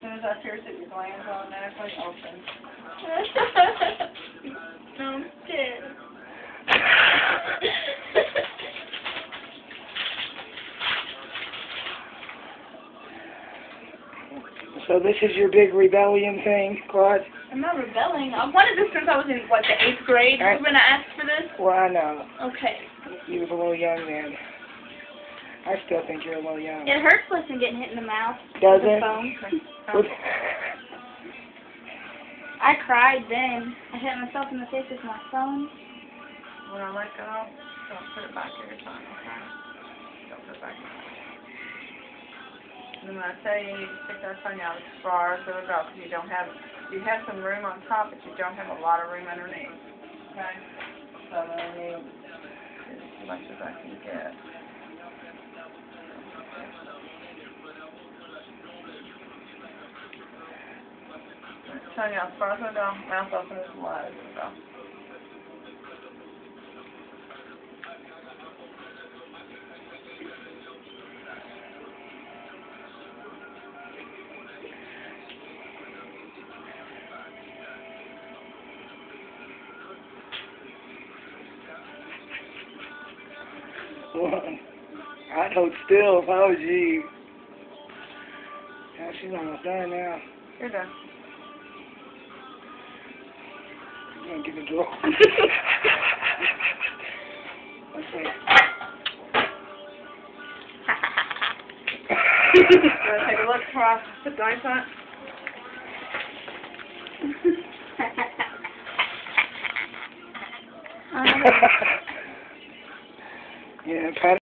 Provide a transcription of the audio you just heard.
As soon as I pierce it, your glands automatically open. No, I'm scared. So this is your big rebellion thing, Claude? I'm not rebelling. I've wanted this since I was in, what, the 8th grade when I asked for this? Well, I know. Okay. You was a little young then. I still think you're a little young. It hurts listening getting hit in the mouth. Does with it? the phone. What? I cried then. I hit myself in the face with my phone. When I let go, don't put it back every time, okay? Don't put it back in. And then when I tell you, you need to stick that tongue out as far as it'll go, because you have some room on top, but you don't have a lot of room underneath. Okay? So I'm going to need as much as I can get. Tongue out as far as it'll go, mouth open as wide as it'll go. Well, I'd hold still if I was you. Yeah, she's almost done now. You're done. I'm going to get the draw. Let's see. You want to take a look before I put the ice on it? Um, Yeah, pat